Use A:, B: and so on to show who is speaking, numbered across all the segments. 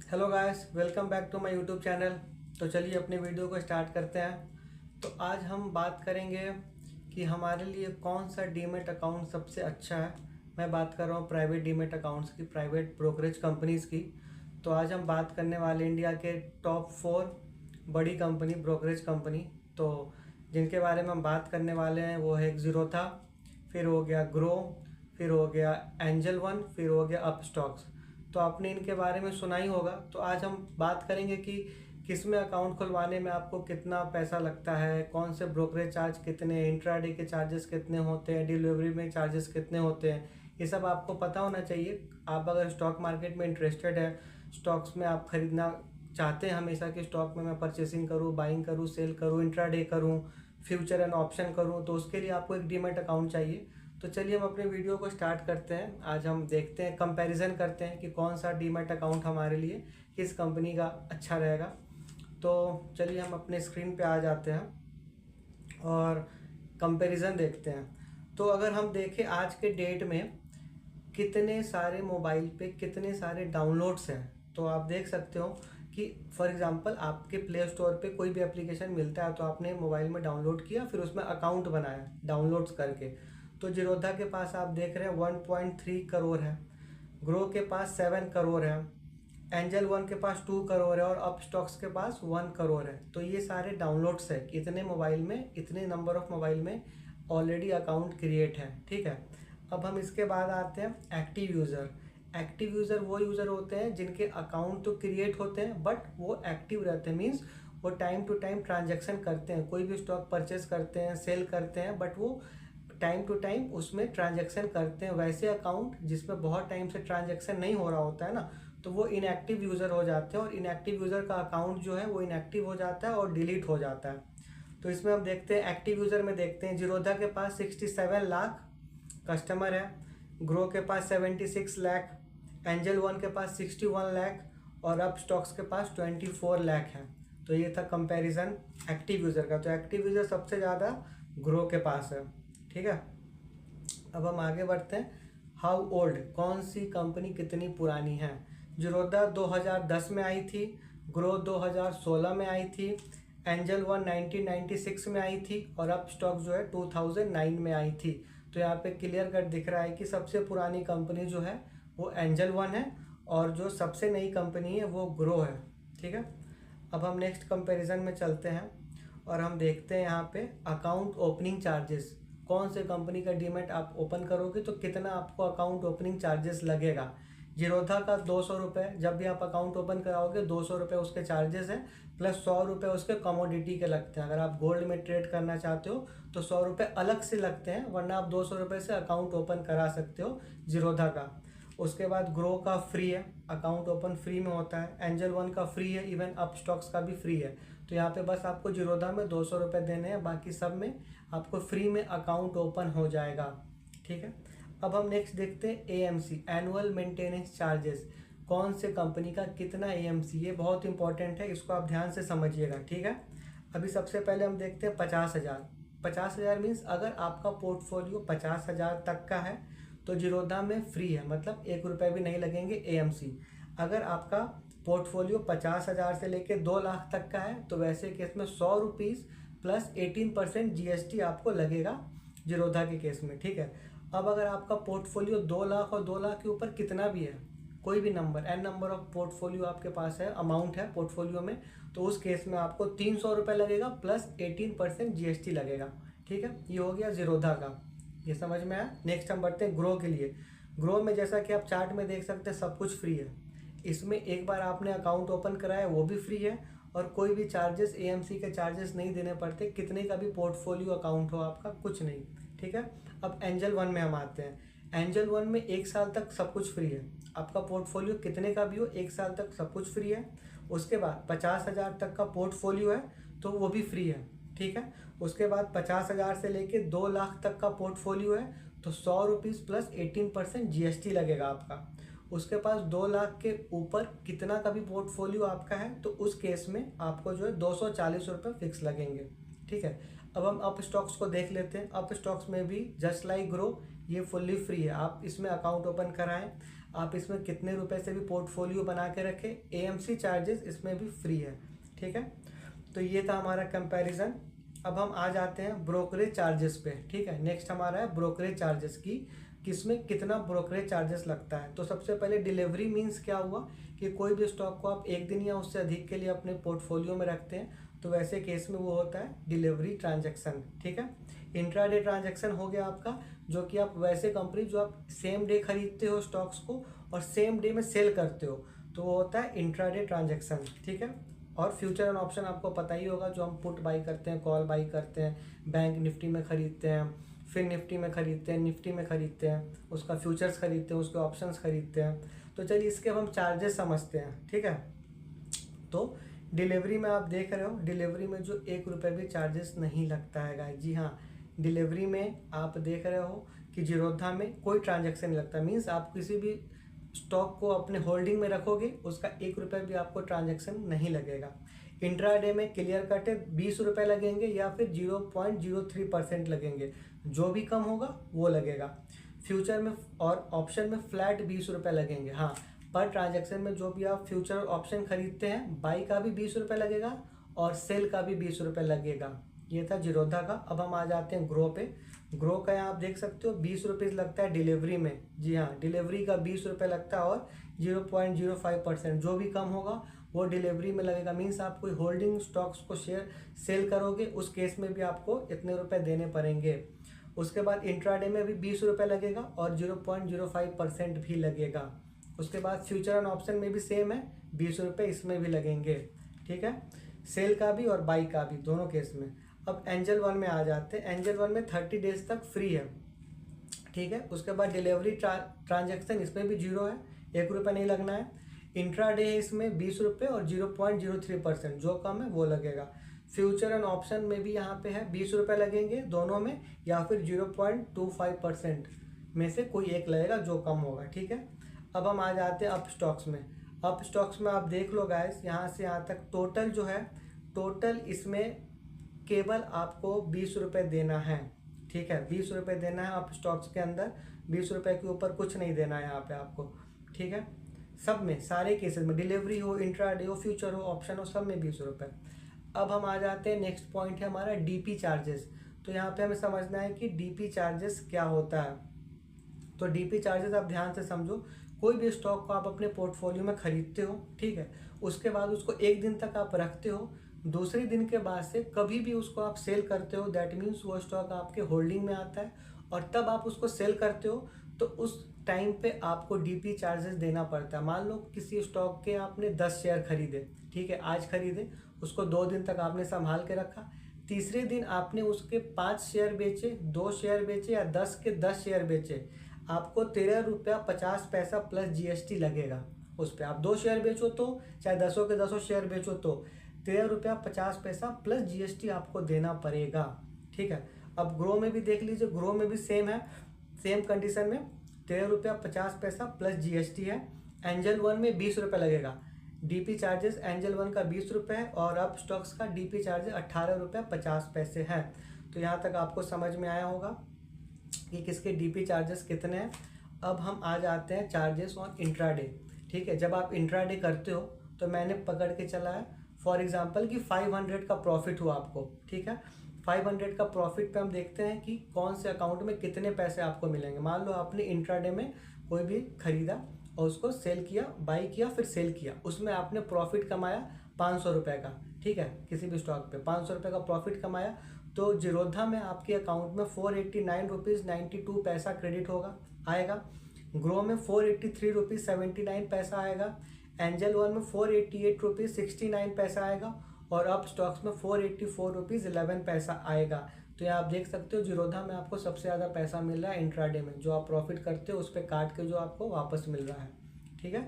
A: Hello guys, welcome back to my YouTube channel. तो चलिए अपने वीडियो को स्टार्ट करते हैं। तो आज हम बात करेंगे कि हमारे लिए कौन सा डीमैट अकाउंट सबसे अच्छा है। मैं बात कर रहा हूँ प्राइवेट डीमैट अकाउंट्स की, प्राइवेट ब्रोकरेज कंपनीज़ की। तो आज हम बात करने वाले इंडिया के टॉप 4 बड़ी कंपनी, ब्रोकरेज कंपनी। तो जिनके बारे में हम बात करने वाले हैं वो है एक ज़ीरोधा, फिर हो गया ग्रो, फिर हो गया एंजल वन, फिर हो गया अपस्टॉक्स। तो आपने इनके बारे में सुना ही होगा। तो आज हम बात करेंगे कि किस में अकाउंट खुलवाने में आपको कितना पैसा लगता है, कौन से ब्रोकरेज चार्ज कितने हैं, इंट्राडे के चार्जेस कितने होते हैं, डिलीवरी में चार्जेस कितने होते हैं। ये सब आपको पता होना चाहिए। आप अगर स्टॉक मार्केट में इंटरेस्टेड है, स्टॉक्स में आप खरीदना चाहते हैं हमेशा कि स्टॉक में मैं परचेसिंग करूँ, बाइंग करूँ, सेल करूँ, इंट्राडे करूँ, फ्यूचर एंड ऑप्शन करूँ, तो उसके लिए आपको एक डीमैट अकाउंट चाहिए। तो चलिए हम अपने वीडियो को स्टार्ट करते हैं। आज हम देखते हैं, कंपैरिजन करते हैं कि कौन सा डीमैट अकाउंट हमारे लिए किस कंपनी का अच्छा रहेगा। तो चलिए हम अपने स्क्रीन पे आ जाते हैं और कंपैरिजन देखते हैं। तो अगर हम देखें आज के डेट में कितने सारे मोबाइल पे कितने सारे डाउनलोड्स हैं, तो आप देख सकते हो कि फॉर एग्जांपल आपके प्ले स्टोर पे कोई भी एप्लीकेशन मिलता है तो आपने मोबाइल में डाउनलोड किया, फिर उसमें अकाउंट बनाया डाउनलोड्स करके। तो जीरोधा के पास आप देख रहे हैं 1.3 करोड़ है, ग्रो के पास 7 करोड़ है, एंजल वन के पास 2 करोड़ है और अपस्टॉक्स के पास 1 करोड़ है। तो ये सारे डाउनलोड्स है, इतने मोबाइल में, इतने नंबर ऑफ मोबाइल में ऑलरेडी अकाउंट क्रिएट है। ठीक है, अब हम इसके बाद आते हैं एक्टिव यूज़र। एक्टिव यूज़र वो यूज़र होते हैं जिनके अकाउंट तो क्रिएट होते हैं बट वो एक्टिव रहते हैं, मीन्स वो टाइम टू टाइम ट्रांजैक्शन करते हैं, कोई भी स्टॉक परचेस करते हैं, सेल करते हैं, बट वो टाइम टू टाइम उसमें ट्रांजैक्शन करते हैं। वैसे अकाउंट जिसमें बहुत टाइम से ट्रांजैक्शन नहीं हो रहा होता है ना, तो वो इनएक्टिव यूज़र हो जाते हैं और इनएक्टिव यूज़र का अकाउंट जो है वो इनएक्टिव हो जाता है और डिलीट हो जाता है। तो इसमें हम देखते हैं एक्टिव यूज़र में देखते हैं जीरोधा के पास 67 लाख कस्टमर है, ग्रो के पास 76 लाख, एंजल वन के पास 61 लाख और अब स्टॉक्स के पास 24 लाख है। तो ये था कंपैरिजन एक्टिव यूज़र का। तो एक्टिव यूज़र सबसे ज़्यादा ग्रो के पास है। ठीक है, अब हम आगे बढ़ते हैं। हाउ ओल्ड, कौन सी कंपनी कितनी पुरानी है। जीरोधा 2010 में आई थी, ग्रो 2016 में आई थी, एंजल वन 1996 में आई थी और अब स्टॉक जो है 2009 में आई थी। तो यहाँ पे क्लियर कट दिख रहा है कि सबसे पुरानी कंपनी जो है वो एंजल वन है और जो सबसे नई कंपनी है वो ग्रो है। ठीक है, अब हम नेक्स्ट कंपैरिजन में चलते हैं और हम देखते हैं यहाँ पे अकाउंट ओपनिंग चार्जेस। कौन से कंपनी का डीमैट आप ओपन करोगे तो कितना आपको अकाउंट ओपनिंग चार्जेस लगेगा। जीरोधा का 200 रुपये, जब भी आप अकाउंट ओपन कराओगे 200 रुपये उसके चार्जेस हैं, प्लस 100 रुपये उसके कमोडिटी के लगते हैं। अगर आप गोल्ड में ट्रेड करना चाहते हो तो 100 रुपये अलग से लगते हैं, वरना आप 200 रुपये से अकाउंट ओपन करा सकते हो जीरोधा का। उसके बाद ग्रो का फ्री है, अकाउंट ओपन फ्री में होता है, एंजल वन का फ्री है, इवन अप स्टॉक्स का भी फ्री है। तो यहाँ पे बस आपको जीरोधा में 200 रुपये देने हैं, बाकी सब में आपको फ्री में अकाउंट ओपन हो जाएगा। ठीक है, अब हम नेक्स्ट देखते हैं एएमसी, एनुअल मेंटेनेंस चार्जेस। कौन से कंपनी का कितना एएमसी, ये बहुत इंपॉर्टेंट है, इसको आप ध्यान से समझिएगा। ठीक है, अभी सबसे पहले हम देखते हैं 50,000। 50,000 मीन्स अगर आपका पोर्टफोलियो 50,000 तक का है तो जीरोधा में फ्री है, मतलब 1 रुपये भी नहीं लगेंगे एएमसी। अगर आपका पोर्टफोलियो 50,000 से लेकर 2 लाख तक का है तो वैसे केस में 100 रुपीज़ प्लस 18% जीएसटी आपको लगेगा जीरोधा के केस में। ठीक है, अब अगर आपका पोर्टफोलियो 2 लाख और 2 लाख के ऊपर कितना भी है, कोई भी number, N number of portfolio आपके पास है, अमाउंट है पोर्टफोलियो में, तो उस केस में आपको 300 रुपये लगेगा प्लस 18% जीएसटी लगेगा। ठीक है, ये हो गया जीरोधा का, ये समझ में आया। नेक्स्ट हम बढ़ते हैं ग्रो के लिए। ग्रो में जैसा कि आप चार्ट में देख सकते हैं सब कुछ फ्री है। इसमें एक बार आपने अकाउंट ओपन कराया वो भी फ्री है और कोई भी चार्जेस, एएमसी के चार्जेस नहीं देने पड़ते, कितने का भी पोर्टफोलियो अकाउंट हो आपका, कुछ नहीं। ठीक है, अब एंजल वन में हम आते हैं। एंजल वन में 1 साल तक सब कुछ फ्री है, आपका पोर्टफोलियो कितने का भी हो 1 साल तक सब कुछ फ्री है। उसके बाद 50,000 तक का पोर्टफोलियो है तो वो भी फ्री है। ठीक है, उसके बाद 50,000 से लेके 2 लाख तक का पोर्टफोलियो है तो 100 रुपीज़ प्लस 18% जीएसटी लगेगा आपका। उसके पास 2 लाख के ऊपर कितना का भी पोर्टफोलियो आपका है तो उस केस में आपको जो है 240 रुपये फिक्स लगेंगे। ठीक है, अब हम अप स्टॉक्स को देख लेते हैं। अप स्टॉक्स में भी जस्ट लाइक ग्रो ये फुल्ली फ्री है, आप इसमें अकाउंट ओपन कराएं, आप इसमें कितने रुपए से भी पोर्टफोलियो बना के रखें, AMC चार्जेस इसमें भी फ्री है। ठीक है, तो ये था हमारा कंपैरिजन। अब हम आ जाते हैं ब्रोकरेज चार्जेस पे। ठीक है, नेक्स्ट हमारा है ब्रोकरेज चार्जेस की, किसमें कितना ब्रोकरेज चार्जेस लगता है। तो सबसे पहले डिलीवरी मीन्स क्या हुआ कि कोई भी स्टॉक को आप एक दिन या उससे अधिक के लिए अपने पोर्टफोलियो में रखते हैं, तो वैसे केस में वो होता है डिलीवरी ट्रांजैक्शन। ठीक है, इंट्राडे ट्रांजैक्शन हो गया आपका, जो कि आप वैसे कंपनी जो आप सेम डे खरीदते हो स्टॉक्स को और सेम डे में सेल करते हो, तो वो होता है इंट्राडे ट्रांजैक्शन। ठीक है, और फ्यूचर एंड ऑप्शन आपको पता ही होगा, जो हम पुट बाई करते हैं, कॉल बाई करते हैं, बैंक निफ्टी में खरीदते हैं, फिर निफ्टी में खरीदते हैं, निफ्टी में खरीदते हैं, उसका फ्यूचर्स खरीदते हैं, उसके ऑप्शंस खरीदते हैं। तो चलिए इसके अब हम चार्जेस समझते हैं। ठीक है, तो डिलीवरी में आप देख रहे हो, डिलीवरी में जो 1 रुपये भी चार्जेस नहीं लगता है गाइस। जी हाँ, डिलीवरी में आप देख रहे हो कि जीरोधा में कोई ट्रांजैक्शन नहीं लगता। मीन्स आप किसी भी स्टॉक को अपने होल्डिंग में रखोगे, उसका 1 रुपये भी आपको ट्रांजैक्शन नहीं लगेगा। इंट्राडे में क्लियर कट है 20 रुपये लगेंगे या फिर 0.03% लगेंगे, जो भी कम होगा वो लगेगा। फ्यूचर में और ऑप्शन में फ्लैट 20 रुपये लगेंगे। हाँ, पर ट्रांजैक्शन में जो भी आप फ्यूचर ऑप्शन खरीदते हैं, बाई का भी 20 रुपये लगेगा और सेल का भी 20 रुपये लगेगा। ये था जीरोधा का। अब हम आ जाते हैं ग्रो पे। ग्रो का यहाँ आप देख सकते हो 20 रुपीज़ लगता है डिलीवरी में। जी हाँ, डिलीवरी का 20 रुपये लगता है और 0.05% जो भी कम होगा वो डिलीवरी में लगेगा। मीन्स आप कोई होल्डिंग स्टॉक्स को शेयर सेल करोगे, उस केस में भी आपको इतने रुपये देने पड़ेंगे। उसके बाद इंट्राडे में भी 20 रुपये लगेगा और 0.05% भी लगेगा। उसके बाद फ्यूचर एंड ऑप्शन में भी सेम है, 20 रुपये इसमें भी लगेंगे। ठीक है, सेल का भी और बाई का भी, दोनों केस में। अब एंजल वन में आ जाते हैं। एंजल वन में 30 डेज तक फ्री है। ठीक है, उसके बाद डिलीवरी ट्रांजैक्शन इसमें भी 0 है, 1 रुपये नहीं लगना है। इंट्राडे है इसमें 20 रुपये और 0.03%, जो कम है वो लगेगा। फ्यूचर एंड ऑप्शन में भी यहाँ पे है 20 रुपये लगेंगे दोनों में, या फिर 0.25% में से कोई एक लगेगा जो कम होगा। ठीक है, अब हम आ जाते हैं अप स्टॉक्स में। अप स्टॉक्स में आप देख लो गाइस, यहाँ से यहाँ तक टोटल जो है, टोटल इसमें केवल आपको 20 रुपये देना है। ठीक है, 20 रुपये देना है अप स्टॉक्स के अंदर, 20 रुपये के ऊपर कुछ नहीं देना है यहाँ पे आपको। ठीक है, सब में, सारे केसेस में, डिलीवरी हो, इंट्राडे हो, फ्यूचर हो, ऑप्शन हो, सब में 20 रुपये। अब हम आ जाते हैं, नेक्स्ट पॉइंट है हमारा डीपी चार्जेस। तो यहाँ पे हमें समझना है कि डीपी चार्जेस क्या होता है। तो डीपी चार्जेस आप ध्यान से समझो। कोई भी स्टॉक को आप अपने पोर्टफोलियो में खरीदते हो, ठीक है, उसके बाद उसको 1 दिन तक आप रखते हो, दूसरे दिन के बाद से कभी भी उसको आप सेल करते हो, दैट मीन्स वो स्टॉक आपके होल्डिंग में आता है और तब आप उसको सेल करते हो, तो उस टाइम पे आपको डीपी चार्जेस देना पड़ता है। मान लो किसी स्टॉक के आपने 10 शेयर खरीदे, ठीक है, आज खरीदे, उसको 2 दिन तक आपने संभाल के रखा, तीसरे दिन आपने उसके 5 शेयर बेचे, 2 शेयर बेचे या 10 के 10 शेयर बेचे, आपको 13 रुपया 50 पैसा प्लस GST लगेगा उस पर। आप 2 शेयर बेचो तो, चाहे 10 के 10 शेयर बेचो तो 13 रुपया 50 पैसा प्लस GST आपको देना पड़ेगा। ठीक है, अब ग्रो में भी देख लीजिए, ग्रो में भी सेम है, सेम कंडीशन में 13 रुपया 50 पैसा प्लस GST है। एंजल वन में 20 रुपये लगेगा। डीपी चार्जेस एंजल वन का 20 रुपये है और अप स्टॉक्स का डीपी चार्जेस 18 रुपया 50 पैसे है। तो यहाँ तक आपको समझ में आया होगा कि किसके डीपी चार्जेस कितने हैं। अब हम आ जाते हैं चार्जेस ऑन इंट्राडे। ठीक है, जब आप इंट्राडे करते हो तो मैंने पकड़ के चला है फॉर एग्जांपल कि 500 का प्रॉफिट हुआ आपको। ठीक है, 500 का प्रॉफिट पे हम देखते हैं कि कौन से अकाउंट में कितने पैसे आपको मिलेंगे। मान लो आपने इंट्राडे में कोई भी खरीदा और उसको सेल किया, बाई किया, फिर सेल किया, उसमें आपने प्रॉफिट कमाया 500 रुपये का। ठीक है, किसी भी स्टॉक पे 500 रुपये का प्रॉफिट कमाया, तो जीरोधा में आपके अकाउंट में 489 रुपीज़ 92 पैसा क्रेडिट होगा, आएगा। ग्रो में 483 रुपीज़ 79 पैसा आएगा। एंजल वन में 488 रुपीज़ 69 पैसा आएगा और अप स्टॉक्स में 484 रुपीज़ 11 पैसा आएगा। तो ये आप देख सकते हो जीरोधा में आपको सबसे ज़्यादा पैसा मिल रहा है इंट्राडे में, जो आप प्रॉफिट करते हो उस पर काट के जो आपको वापस मिल रहा है। ठीक है,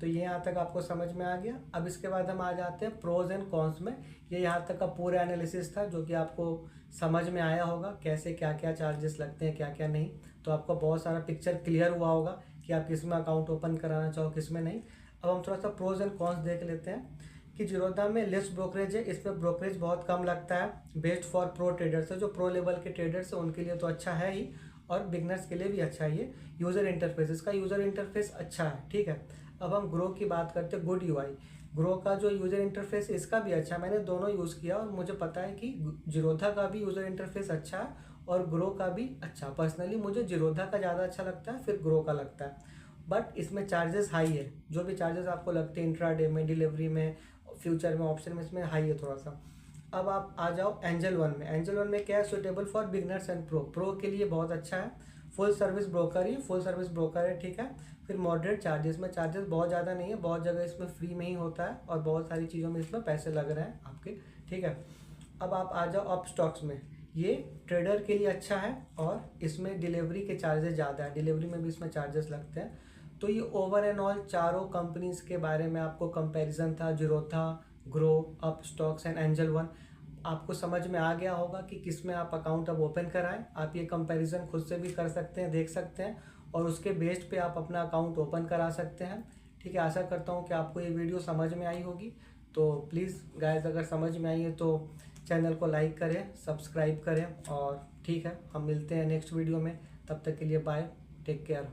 A: तो ये यहाँ तक आपको समझ में आ गया। अब इसके बाद हम आ जाते हैं प्रोज एंड कॉन्स में। ये यहाँ तक का पूरा एनालिसिस था जो कि आपको समझ में आया होगा, कैसे क्या क्या चार्जेस लगते हैं, क्या क्या नहीं। तो आपको बहुत सारा पिक्चर क्लियर हुआ होगा कि आप किस में अकाउंट ओपन कराना चाहो, किस में नहीं। अब हम थोड़ा सा प्रोज एंड कॉन्स देख लेते हैं कि जीरोधा में लेस ब्रोकरेज है, इसमें ब्रोकरेज बहुत कम लगता है, बेस्ट फॉर प्रो ट्रेडर्स है, जो प्रो लेवल के ट्रेडर्स हैं उनके लिए तो अच्छा है ही, और बिगनर्स के लिए भी अच्छा है ये यूज़र इंटरफेस। इसका यूज़र इंटरफेस अच्छा है, ठीक है। अब हम ग्रो की बात करते हैं, गुड यूआई। ग्रो का जो यूज़र इंटरफेस इसका भी अच्छा है, मैंने दोनों यूज़ किया और मुझे पता है कि जीरोधा का भी यूज़र इंटरफेस अच्छा है और ग्रो का भी अच्छा। पर्सनली मुझे जीरोधा का ज़्यादा अच्छा लगता है, फिर ग्रो का लगता है। बट इसमें चार्जेस हाई है, जो भी चार्जेस आपको लगते हैं इंट्राडे में, डिलीवरी में, फ्यूचर में, ऑप्शन में, इसमें हाई है थोड़ा सा। अब आप आ जाओ एंजल वन में। एंजल वन में क्या है, suitable for beginners and pro. Pro के लिए बहुत अच्छा है, फुल सर्विस ब्रोकर ही, फुल सर्विस ब्रोकर है, ठीक है। फिर मॉडरेट चार्जेस में, चार्जेस बहुत ज़्यादा नहीं है, बहुत जगह इसमें फ्री में ही होता है और बहुत सारी चीज़ों में इसमें पैसे लग रहे हैं आपके, ठीक है। अब आप आ जाओ अप स्टॉक्स में। ये ट्रेडर के लिए अच्छा है और इसमें डिलीवरी के चार्जेस ज़्यादा है, डिलीवरी में भी इसमें चार्जेस लगते हैं। तो ये ओवर एंड ऑल चारों कंपनीज के बारे में आपको कंपैरिजन था, Zerodha, grow, up stocks and angel one. आपको समझ में आ गया होगा कि किस में आप अकाउंट अब ओपन कराएं। आप ये कंपैरिजन खुद से भी कर सकते हैं, देख सकते हैं और उसके बेस्ड पे आप अपना अकाउंट ओपन करा सकते हैं, ठीक है। आशा करता हूँ कि आपको ये वीडियो समझ में आई होगी। तो प्लीज़ गाइस, अगर समझ में आई है तो चैनल को लाइक करें, सब्सक्राइब करें और ठीक है, हम मिलते हैं नेक्स्ट वीडियो में। तब तक के लिए बाय, टेक केयर।